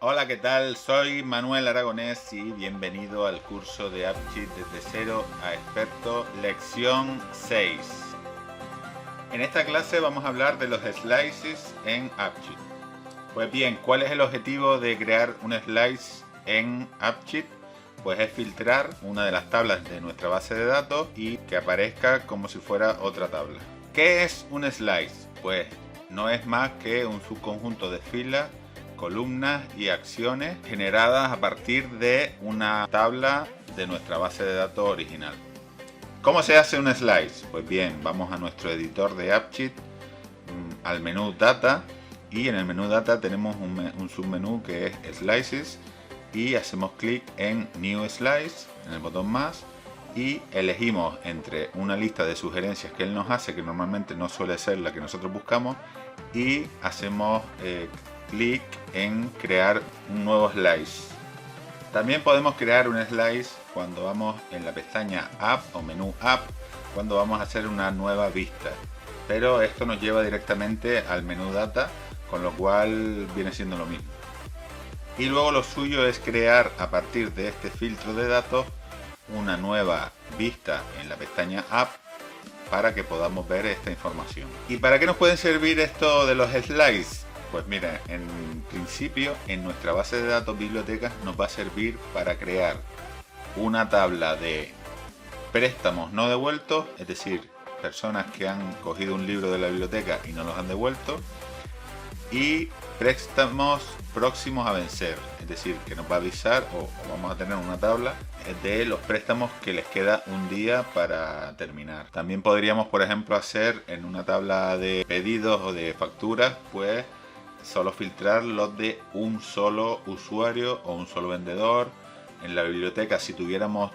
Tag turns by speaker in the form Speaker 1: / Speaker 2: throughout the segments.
Speaker 1: Hola, ¿qué tal? Soy Manuel Aragonés y bienvenido al curso de AppSheet desde cero a experto, lección 6. En esta clase vamos a hablar de los slices en AppSheet. Pues bien, ¿cuál es el objetivo de crear un slice en AppSheet? Pues es filtrar una de las tablas de nuestra base de datos y que aparezca como si fuera otra tabla. ¿Qué es un slice? Pues no es más que un subconjunto de filas, columnas y acciones generadas a partir de una tabla de nuestra base de datos original. ¿Cómo se hace un slice? Pues bien, vamos a nuestro editor de AppSheet, al menú Data, y en el menú Data tenemos un submenú que es Slices y hacemos clic en New Slice, en el botón más, y elegimos entre una lista de sugerencias que él nos hace, que normalmente no suele ser la que nosotros buscamos, y hacemos clic en crear un nuevo slice. También podemos crear un slice cuando vamos en la pestaña App o menú App, cuando vamos a hacer una nueva vista, pero esto nos lleva directamente al menú Data, con lo cual viene siendo lo mismo. Y luego lo suyo es crear a partir de este filtro de datos una nueva vista en la pestaña App para que podamos ver esta información. ¿Y para qué nos pueden servir esto de los slides? Pues mira, en principio en nuestra base de datos bibliotecas nos va a servir para crear una tabla de préstamos no devueltos, es decir, personas que han cogido un libro de la biblioteca y no los han devuelto, y préstamos próximos a vencer, es decir, que nos va a avisar o vamos a tener una tabla de los préstamos que les queda un día para terminar. También podríamos, por ejemplo, hacer en una tabla de pedidos o de facturas, pues solo filtrar los de un solo usuario o un solo vendedor. En la biblioteca, si tuviéramos,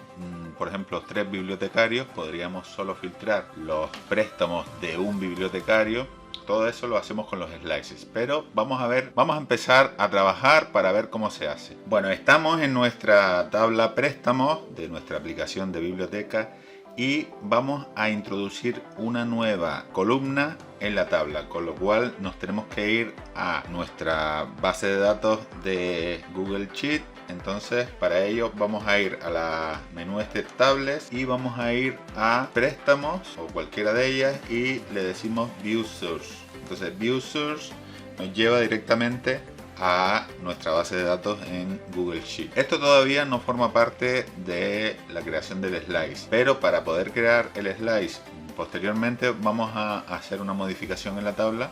Speaker 1: por ejemplo, 3 bibliotecarios, podríamos solo filtrar los préstamos de un bibliotecario. Todo eso lo hacemos con los slices, pero vamos a empezar a trabajar para ver cómo se hace. Bueno, estamos en nuestra tabla préstamos de nuestra aplicación de biblioteca y vamos a introducir una nueva columna en la tabla, con lo cual nos tenemos que ir a nuestra base de datos de Google Sheet. Entonces, para ello vamos a ir a la menú tables y vamos a ir a préstamos o cualquiera de ellas y le decimos View Source. Entonces, View Source nos lleva directamente a nuestra base de datos en Google Sheet. Esto todavía no forma parte de la creación del slice, pero para poder crear el slice posteriormente vamos a hacer una modificación en la tabla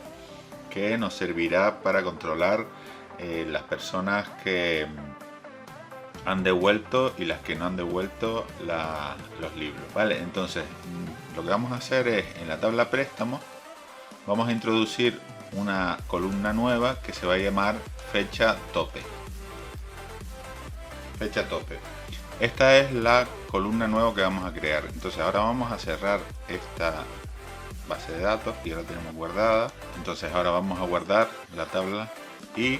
Speaker 1: que nos servirá para controlar las personas que han devuelto y las que no han devuelto los libros. Vale, entonces lo que vamos a hacer es en la tabla préstamos vamos a introducir una columna nueva que se va a llamar fecha tope. Fecha tope. Esta es la columna nueva que vamos a crear. Entonces ahora vamos a cerrar esta base de datos que ya la tenemos guardada. Entonces ahora vamos a guardar la tabla y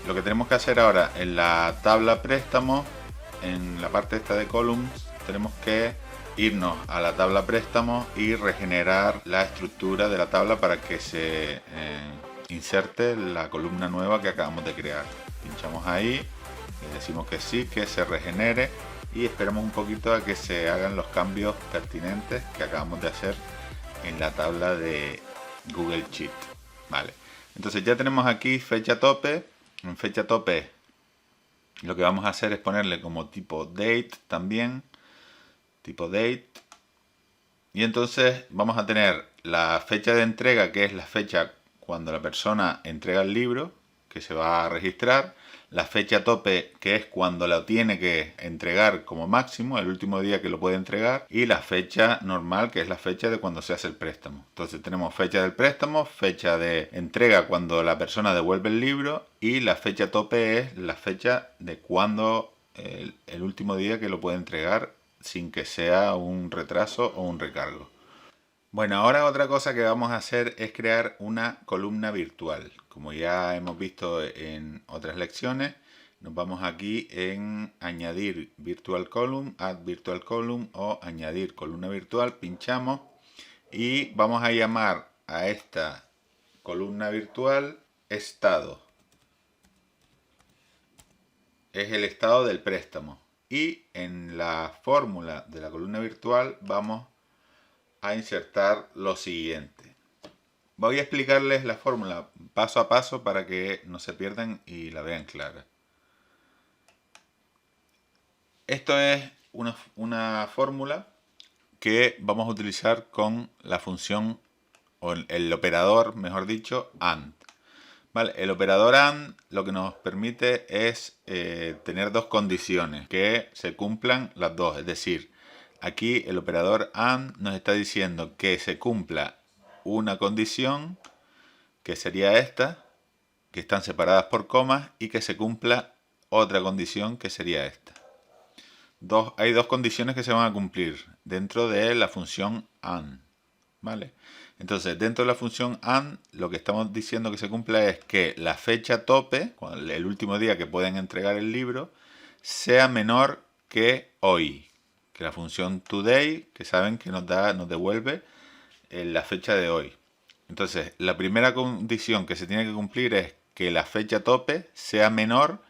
Speaker 1: lo que tenemos que hacer ahora en la tabla préstamos, en la parte esta de columns, tenemos que irnos a la tabla préstamos y regenerar la estructura de la tabla para que se inserte la columna nueva que acabamos de crear. Pinchamos ahí, le decimos que sí, que se regenere y esperamos un poquito a que se hagan los cambios pertinentes que acabamos de hacer en la tabla de Google Sheet. Vale. Entonces ya tenemos aquí fecha tope. En fecha tope lo que vamos a hacer es ponerle como tipo date también. Tipo date. Y entonces vamos a tener la fecha de entrega, que es la fecha cuando la persona entrega el libro, que se va a registrar. La fecha tope, que es cuando la tiene que entregar como máximo, el último día que lo puede entregar. Y la fecha normal, que es la fecha de cuando se hace el préstamo. Entonces tenemos fecha del préstamo, fecha de entrega cuando la persona devuelve el libro. Y la fecha tope es la fecha de cuando el último día que lo puede entregar sin que sea un retraso o un recargo. Bueno, ahora otra cosa que vamos a hacer es crear una columna virtual. Como ya hemos visto en otras lecciones, nos vamos aquí en añadir virtual column, add virtual column o añadir columna virtual, pinchamos y vamos a llamar a esta columna virtual estado. es el estado del préstamo. Y en la fórmula de la columna virtual vamos a insertar lo siguiente. Voy a explicarles la fórmula paso a paso para que no se pierdan y la vean clara. Esto es una fórmula que vamos a utilizar con la función, o el operador, mejor dicho, AND. ¿Vale? El operador AND lo que nos permite es tener dos condiciones, que se cumplan las dos. Es decir, aquí el operador AND nos está diciendo que se cumpla una condición, que sería esta, que están separadas por comas, y que se cumpla otra condición, que sería esta. Hay dos condiciones que se van a cumplir dentro de la función AND. ¿Vale? Entonces, dentro de la función AND, lo que estamos diciendo que se cumpla es que la fecha tope, el último día que pueden entregar el libro, sea menor que hoy. Que la función today, que saben que nos devuelve la fecha de hoy. Entonces, la primera condición que se tiene que cumplir es que la fecha tope sea menor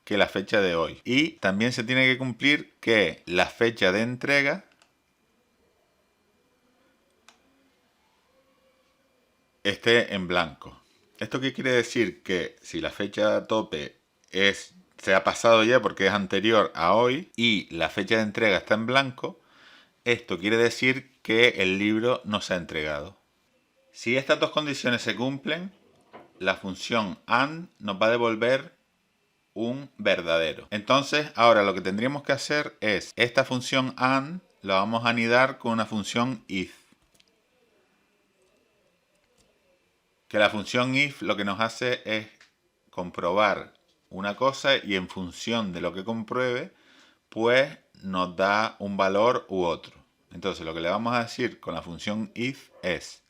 Speaker 1: que la fecha de hoy. Y también se tiene que cumplir que la fecha de entrega esté en blanco. ¿Esto qué quiere decir? Que si la fecha tope se ha pasado ya porque es anterior a hoy y la fecha de entrega está en blanco, esto quiere decir que el libro no se ha entregado. Si estas dos condiciones se cumplen, la función AND nos va a devolver un verdadero. Entonces, ahora lo que tendríamos que hacer es, esta función AND la vamos a anidar con una función IF. Que la función IF lo que nos hace es comprobar una cosa y en función de lo que compruebe, pues nos da un valor u otro. Entonces, lo que le vamos a decir con la función IF es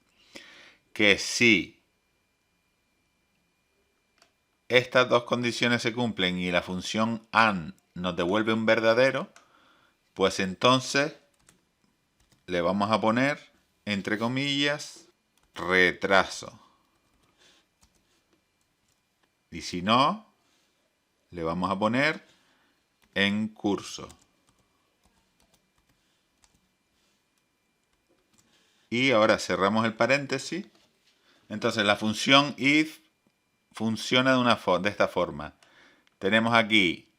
Speaker 1: que si estas dos condiciones se cumplen y la función AND nos devuelve un verdadero, pues entonces le vamos a poner, entre comillas, retraso. Y si no, le vamos a poner en curso. Y ahora cerramos el paréntesis. Entonces la función if funciona de esta forma. Tenemos aquí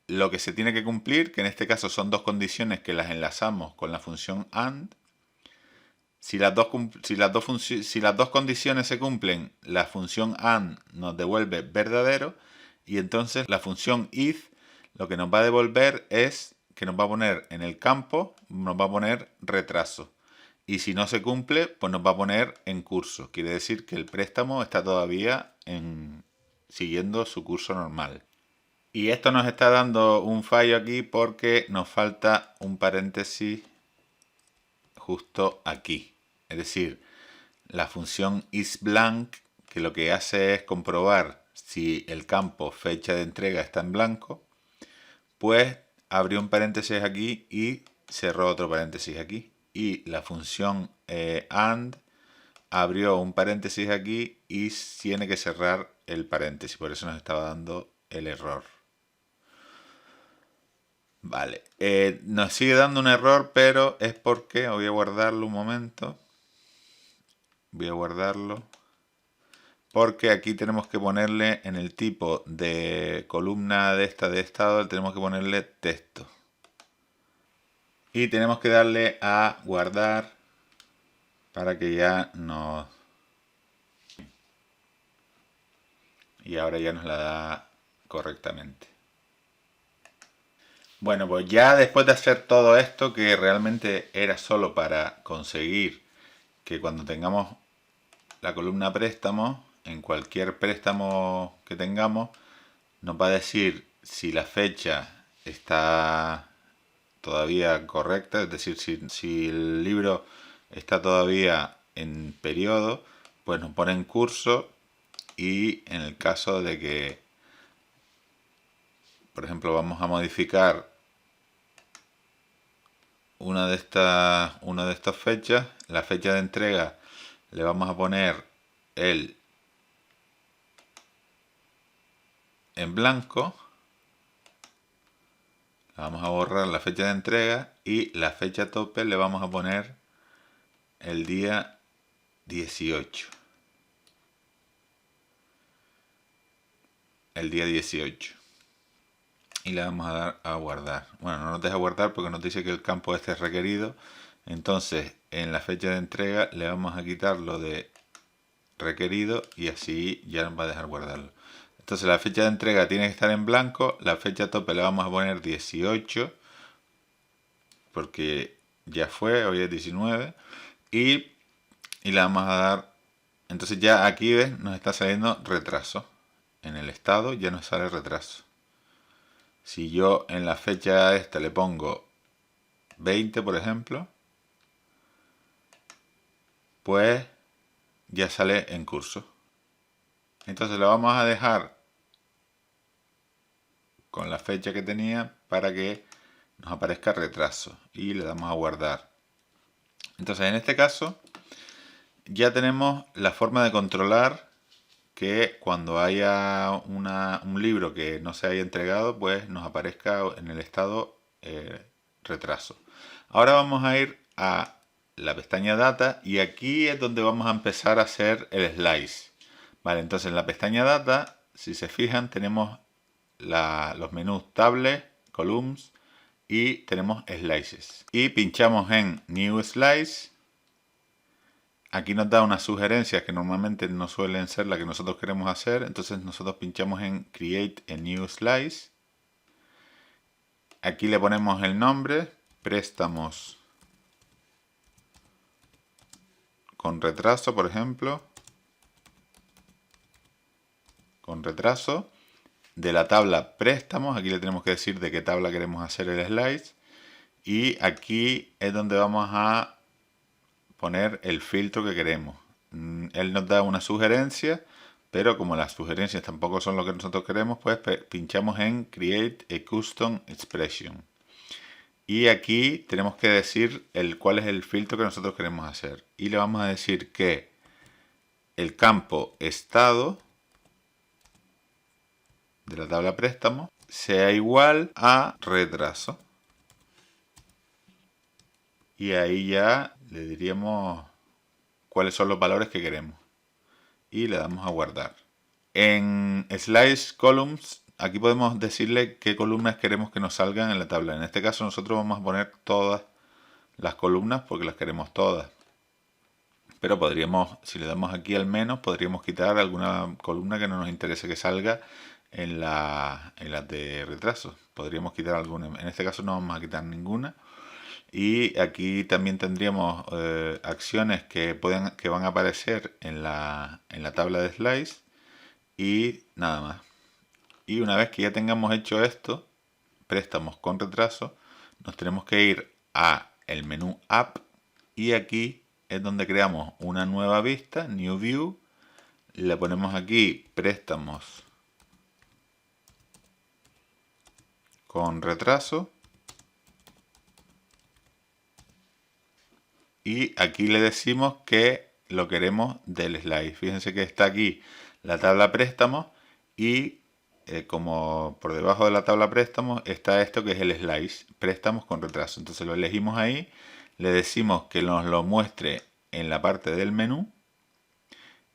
Speaker 1: lo que se tiene que cumplir, que en este caso son dos condiciones que las enlazamos con la función AND. Si las dos condiciones se cumplen, la función AND nos devuelve verdadero y entonces la función if lo que nos va a devolver es que nos va a poner en el campo, nos va a poner retraso. Y si no se cumple, pues nos va a poner en curso. Quiere decir que el préstamo está todavía siguiendo su curso normal. Y esto nos está dando un fallo aquí porque nos falta un paréntesis justo aquí. Es decir, la función isBlank, que lo que hace es comprobar si el campo fecha de entrega está en blanco, pues abrió un paréntesis aquí y cerró otro paréntesis aquí. Y la función AND abrió un paréntesis aquí y tiene que cerrar el paréntesis. Por eso nos estaba dando el error. Vale, nos sigue dando un error, pero es porque, voy a guardarlo un momento. Voy a guardarlo. Porque aquí tenemos que ponerle en el tipo de columna de estado, tenemos que ponerle texto. Y tenemos que darle a guardar para que ya nos... Y ahora ya nos la da correctamente. Bueno, pues ya después de hacer todo esto, que realmente era solo para conseguir que cuando tengamos la columna préstamo, en cualquier préstamo que tengamos, nos va a decir si la fecha está todavía correcta, es decir, si el libro está todavía en periodo, pues nos pone en curso. Y en el caso de que, por ejemplo, vamos a modificar una de estas fechas, la fecha de entrega le vamos a poner en blanco Vamos a borrar la fecha de entrega y la fecha tope le vamos a poner el día 18. El día 18. Y le vamos a dar a guardar. Bueno, no nos deja guardar porque nos dice que el campo este es requerido. Entonces, en la fecha de entrega le vamos a quitar lo de requerido y así ya nos va a dejar guardarlo. Entonces la fecha de entrega tiene que estar en blanco. La fecha tope le vamos a poner 18 porque ya fue, hoy es 19. Y le vamos a dar, entonces ya aquí ves, nos está saliendo retraso. En el estado ya nos sale retraso. Si yo en la fecha esta le pongo 20, por ejemplo, pues ya sale en curso. Entonces lo vamos a dejar con la fecha que tenía para que nos aparezca retraso y le damos a guardar. Entonces en este caso ya tenemos la forma de controlar que cuando haya un libro que no se haya entregado, pues nos aparezca en el estado retraso. Ahora vamos a ir a la pestaña Data y aquí es donde vamos a empezar a hacer el slice. Vale, entonces en la pestaña Data, si se fijan, tenemos los menús Table, Columns y tenemos Slices. Y pinchamos en New Slice. Aquí nos da unas sugerencias que normalmente no suelen ser las que nosotros queremos hacer. Entonces nosotros pinchamos en Create a New Slice. Aquí le ponemos el nombre, préstamos con retraso, por ejemplo. Con retraso. De la tabla préstamos, aquí le tenemos que decir de qué tabla queremos hacer el slice. Y aquí es donde vamos a poner el filtro que queremos. Él nos da una sugerencia, pero como las sugerencias tampoco son lo que nosotros queremos, pues pinchamos en Create a Custom Expression. Y aquí tenemos que decir cuál es el filtro que nosotros queremos hacer. Y le vamos a decir que el campo estado de la tabla préstamo sea igual a retraso. Y ahí ya le diríamos cuáles son los valores que queremos. Y le damos a guardar. En Slice Columns, aquí podemos decirle qué columnas queremos que nos salgan en la tabla. En este caso nosotros vamos a poner todas las columnas porque las queremos todas. Pero podríamos, si le damos aquí al menos, podríamos quitar alguna columna que no nos interese que salga en las de retraso. Podríamos quitar alguna. En este caso no vamos a quitar ninguna. Y aquí también tendríamos acciones que van a aparecer en la tabla de slice y nada más. Y una vez que ya tengamos hecho esto, préstamos con retraso, nos tenemos que ir a el menú App y aquí es donde creamos una nueva vista, New View. Le ponemos aquí préstamos con retraso. Y aquí le decimos que lo queremos del slice. Fíjense que está aquí la tabla préstamos y como por debajo de la tabla préstamos está esto que es el slice, préstamos con retraso. Entonces lo elegimos ahí, le decimos que nos lo muestre en la parte del menú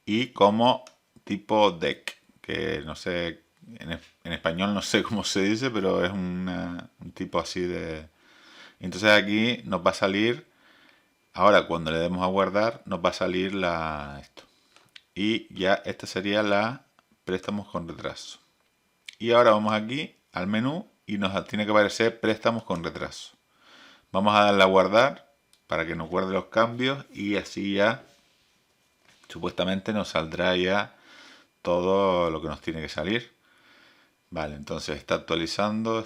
Speaker 1: y como tipo deck, que no sé, en español no sé cómo se dice, pero es un tipo así de... Entonces aquí nos va a salir... Ahora cuando le demos a guardar nos va a salir esto. Y ya esta sería la préstamos con retraso. Y ahora vamos aquí al menú y nos tiene que aparecer préstamos con retraso. Vamos a darle a guardar para que nos guarde los cambios y así ya supuestamente nos saldrá ya todo lo que nos tiene que salir. Vale, entonces está actualizando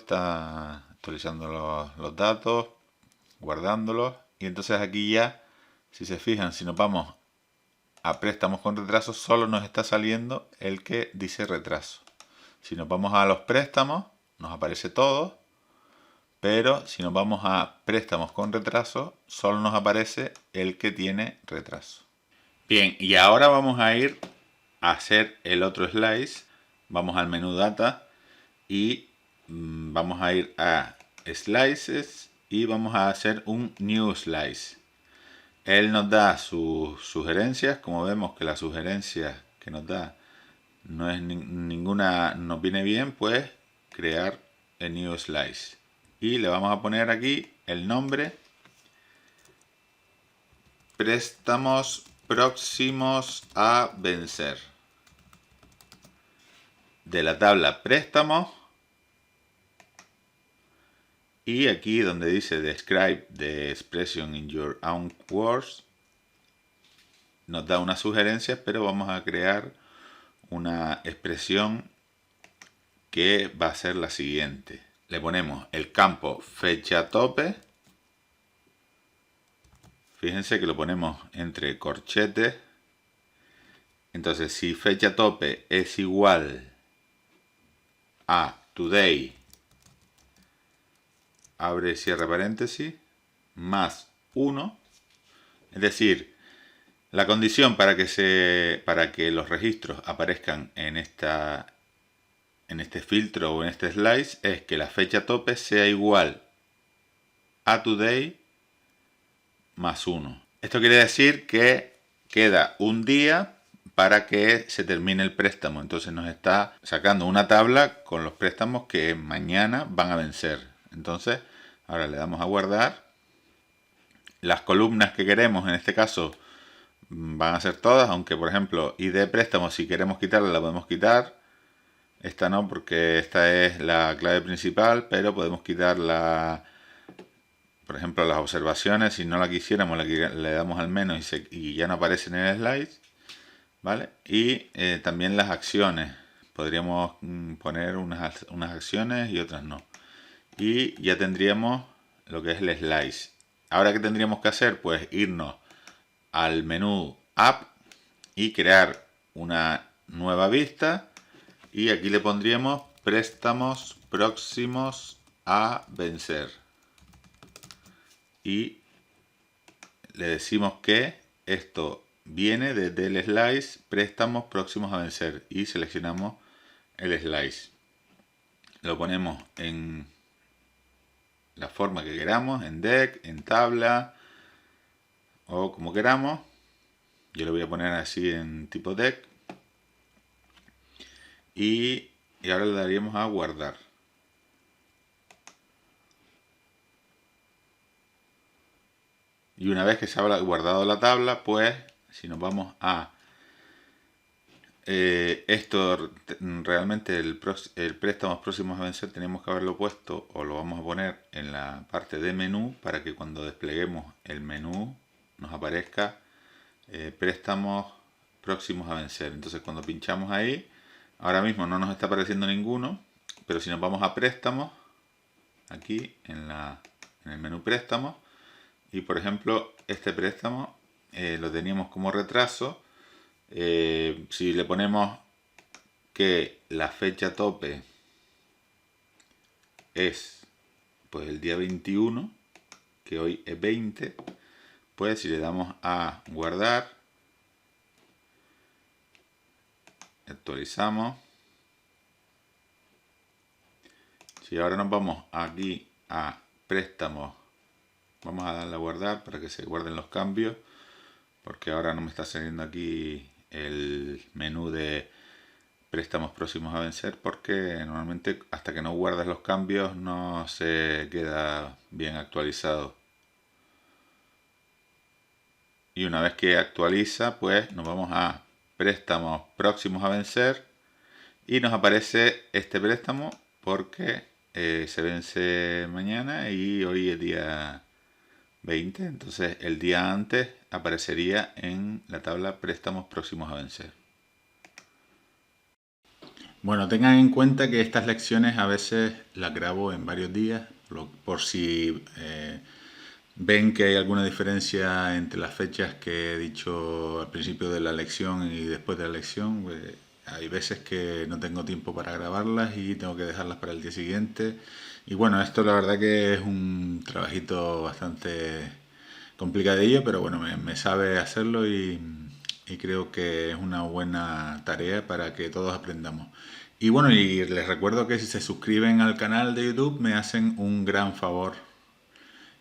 Speaker 1: los datos, guardándolos. Y entonces aquí ya, si se fijan, si nos vamos a préstamos con retraso, solo nos está saliendo el que dice retraso. Si nos vamos a los préstamos, nos aparece todo. Pero si nos vamos a préstamos con retraso, solo nos aparece el que tiene retraso. Bien, y ahora vamos a ir a hacer el otro slice. Vamos al menú Data y vamos a ir a slices y vamos a hacer un new slice. Él nos da sus sugerencias, como vemos que las sugerencias que nos da no es ninguna, nos viene bien, pues crear el new slice. Y le vamos a poner aquí el nombre: préstamos próximos a vencer. De la tabla préstamos. Y aquí donde dice describe the expression in your own words, nos da unas sugerencias, pero vamos a crear una expresión que va a ser la siguiente. Le ponemos el campo fecha tope. Fíjense que lo ponemos entre corchetes. Entonces, si fecha tope es igual a today, abre y cierra paréntesis, más 1, es decir, la condición para que los registros aparezcan en este filtro o en este slice es que la fecha tope sea igual a today más 1. Esto quiere decir que queda un día para que se termine el préstamo. Entonces nos está sacando una tabla con los préstamos que mañana van a vencer. Entonces ahora le damos a guardar. Las columnas que queremos en este caso van a ser todas, aunque por ejemplo ID préstamo, si queremos quitarla la podemos quitar. Esta no, porque esta es la clave principal, pero podemos quitar por ejemplo, las observaciones. Si no la quisiéramos, le damos al menos y ya no aparecen en el slide, ¿vale? Y también las acciones. Podríamos poner unas acciones y otras no. Y ya tendríamos lo que es el slice. Ahora, ¿qué tendríamos que hacer? Pues irnos al menú App y crear una nueva vista. Y aquí le pondríamos préstamos próximos a vencer. Y le decimos que esto viene desde el slice préstamos próximos a vencer. Y seleccionamos el slice. Lo ponemos en la forma que queramos, en deck, en tabla o como queramos. Yo lo voy a poner así en tipo deck. Y ahora le daríamos a guardar. Y una vez que se ha guardado la tabla, pues si nos vamos a esto, realmente el préstamos próximos a vencer tenemos que haberlo puesto, o lo vamos a poner en la parte de menú, para que cuando despleguemos el menú nos aparezca préstamos próximos a vencer. Entonces cuando pinchamos ahí, ahora mismo no nos está apareciendo ninguno, pero si nos vamos a préstamos, aquí en el menú préstamos, y por ejemplo este préstamo lo teníamos como retraso. Si le ponemos que la fecha tope es pues el día 21, que hoy es 20, pues si le damos a guardar, actualizamos. Si ahora nos vamos aquí a préstamos, vamos a darle a guardar para que se guarden los cambios, porque ahora no me está saliendo aquí el menú de préstamos próximos a vencer, porque normalmente hasta que no guardas los cambios no se queda bien actualizado. Y una vez que actualiza, pues nos vamos a préstamos próximos a vencer y nos aparece este préstamo porque se vence mañana y hoy es día 20, entonces el día antes aparecería en la tabla préstamos próximos a vencer. Bueno, tengan en cuenta que estas lecciones a veces las grabo en varios días, por si ven que hay alguna diferencia entre las fechas que he dicho al principio de la lección y después de la lección. Hay veces que no tengo tiempo para grabarlas y tengo que dejarlas para el día siguiente. Y bueno, esto la verdad que es un trabajito bastante complicadillo, pero bueno, me sabe hacerlo y creo que es una buena tarea para que todos aprendamos. Y bueno, y les recuerdo que si se suscriben al canal de YouTube me hacen un gran favor.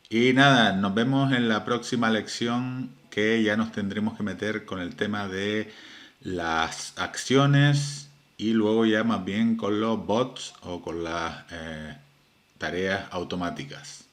Speaker 1: Y nada, nos vemos en la próxima lección, que ya nos tendremos que meter con el tema de las acciones y luego ya más bien con los bots o con las tareas automáticas.